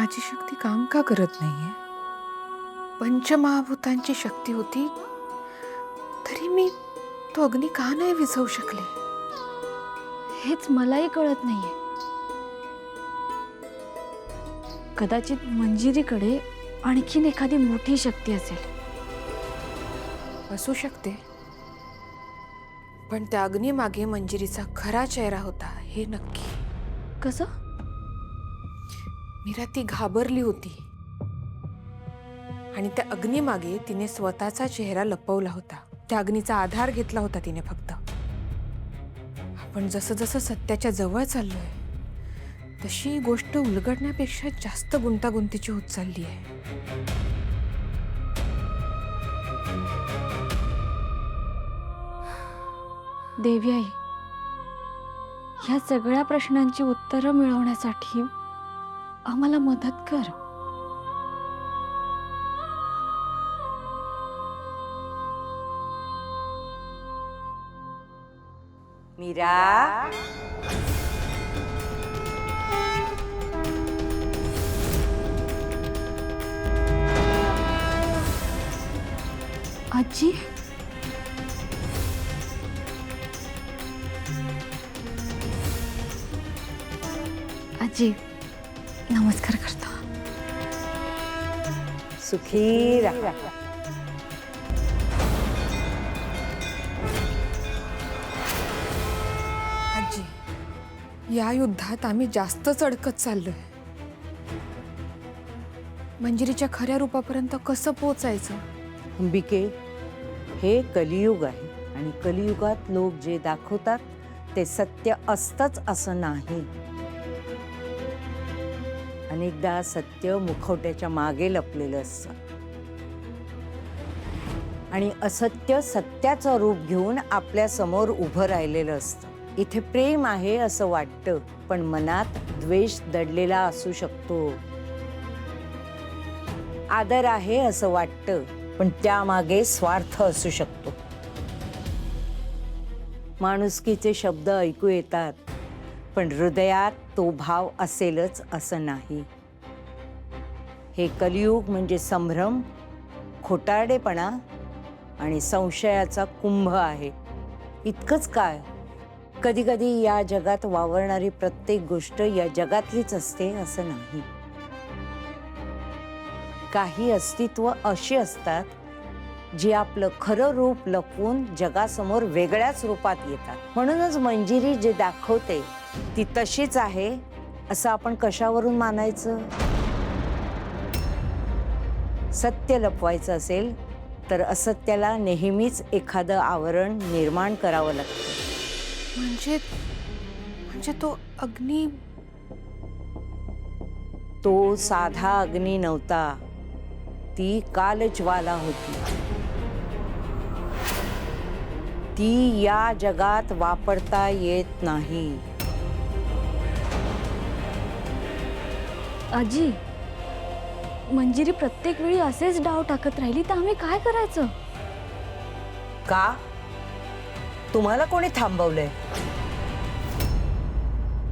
माझी शक्ती काम का करत नाहीये? पंचमहाभूतांची शक्ती होती तरी मी तो अग्नी का नाही विझवू शकले? हेच मलाही कळत नाहीये. कदाचित मंजिरीकडे आणखीन एखादी मोठी शक्ती असेल. असू शकते, पण त्या अग्नीमागे मंजिरीचा खरा चेहरा होता हे नक्की. कसं? मीरा ती घाबरली होती आणि त्या अग्नीमागे तिने स्वतःचा चेहरा लपवला होता. त्या अग्नीचा आधार घेतला होता तिने फक्त. आपण जसं जसं सत्याच्या जवळ चाललोय तशी गोष्ट उलगडण्यापेक्षा जास्त गुंतागुंतीची होत चालली आहे. देवी आई, ह्या सगळ्या प्रश्नांची उत्तरं मिळवण्यासाठी आम्हाला मदत कर. मीरा, आजी, आजी नमस्कार करतो. सुखी राहा. आजी, या युद्धात आम्ही जास्तच अडकत चाललोय. मंजिरीच्या खऱ्या रूपापर्यंत कसं पोचायचं? अंबिके, हे कलियुग आहे आणि कलियुगात लोक जे दाखवतात ते सत्य असतंच असं नाही. अनेकदा सत्य मुखवट्याच्या मागे लपलेलं असतं आणि असत्य सत्याचं रूप घेऊन आपल्या समोर उभं राहिलेलं असतं. इथे प्रेम आहे असं वाटतं, पण मनात द्वेष दडलेला असू शकतो. आदर आहे असं वाटतं, पण त्यामागे स्वार्थ असू शकतो. माणुसकीचे शब्द ऐकू येतात, पण हृदयात तो भाव असेलच असं नाही. हे कलियुग म्हणजे संभ्रम, खोटारडेपणा आणि संशयाचा कुंभ आहे. इतकंच काय, कधी कधी या जगात वावरणारी प्रत्येक गोष्ट या जगातलीच असते असं नाही. काही अस्तित्व अशी असतात जी आपलं खरं रूप लपवून जगासमोर वेगळ्याच रूपात येतात. म्हणूनच मंजिरी जे दाखवते ती तशीच आहे असं आपण कशावरून मानायचं? सत्य लपवायचं असेल तर असत्याला नेहमीच एखादं आवरण निर्माण करावं लागतं. म्हणजे तो अग्नी तो साधा अग्नी नव्हता, ती कालज्वाला होती. ती या जगात वापरता येत नाही. आजी, मंजिरी प्रत्येक वेळी असेच डाव टाकत राहिली तर आम्ही काय करायचं? का? तुम्हाला कोणी थांबवलंय?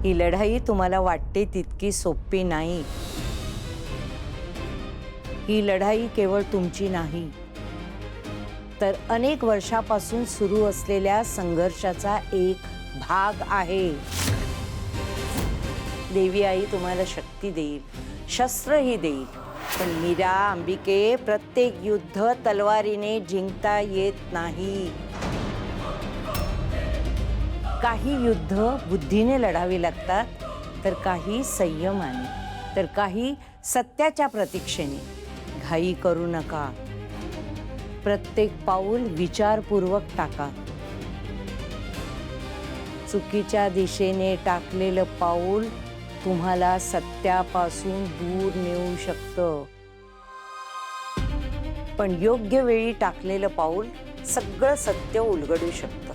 ही लढाई तुम्हाला वाटते तितकी सोपी नाही. ही लढाई केवळ तुमची नाही, तर अनेक वर्षापासून सुरू असलेल्या संघर्षाचा एक भाग आहे. देवी आई तुम्हाला शक्ती देईल, शस्त्रही देईल, पण मीरा, अंबिके, प्रत्येक युद्ध तलवारीने जिंकता येत नाही. काही युद्ध बुद्धीने लढावी लागतात, तर काही संयमाने, तर काही सत्याच्या प्रतीक्षेने. घाई करू नका. प्रत्येक पाऊल विचारपूर्वक टाका. चुकीच्या दिशेने टाकलेलं पाऊल तुम्हाला सत्यापासून दूर नेऊ शकतं, पण योग्य वेळी टाकलेलं पाऊल सगळं सत्य उलगडू शकतं.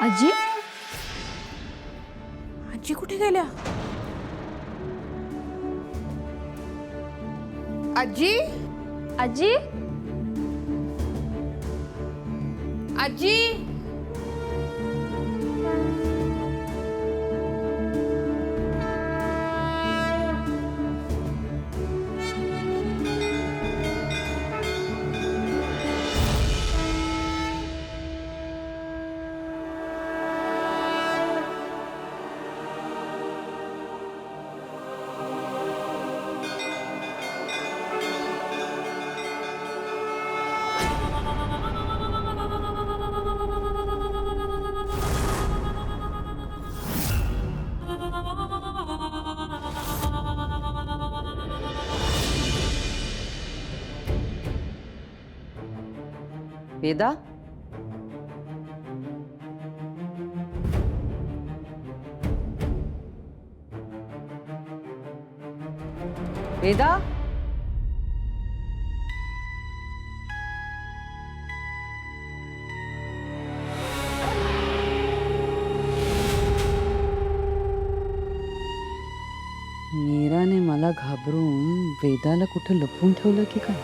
आजी, आजी कुठे गेल्या? आजी, आजी, आजी वेदा, वेदा, मीराने मला घाबरून वेदाला कुठं लपवून ठेवलं की काय?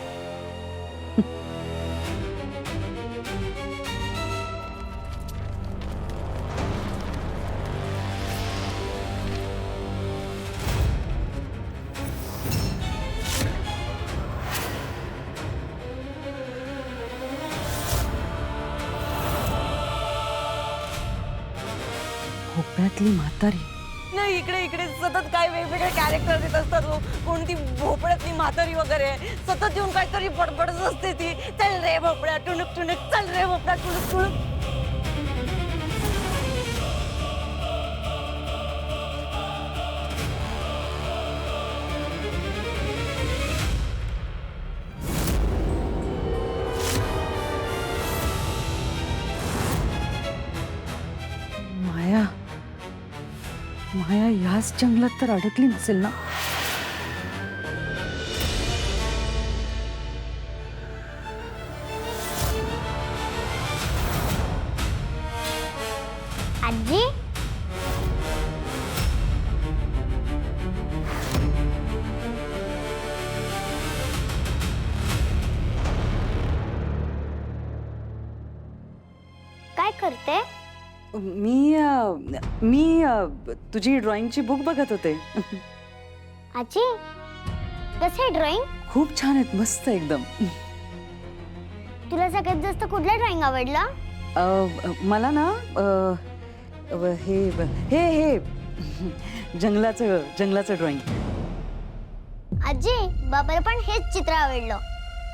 भोपळ्यातली म्हातारी. नाही, इकडे इकडे सतत काय वेगवेगळे कॅरेक्टर येत असतात हो. कोणती भोपळ्यातली म्हातारी वगैरे सतत येऊन काहीतरी बडबडच असते ती. चल रे भोपळ्या टुणुक टुणुक, चल रे भोपळ्या टुणुक टुणुक. माया, माया याच जंगलात तर अडकली नसेल ना? आजी काय करते? मी तुझी ड्रॉइंगची बुक बघत होते. आजी कसे ड्रॉइंग? खूप छान आहेत, मस्त एकदम. तुला सगळ्यात जास्त कुठलं ड्रॉइंग आवडलं? मला ना हे हे हे जंगलाचं ड्रॉइंग. आजी बाबाला पण हेच चित्र आवडलं.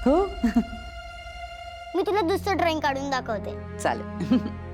हो. मी तुला दुसरं ड्रॉइंग काढून दाखवते. चालेल.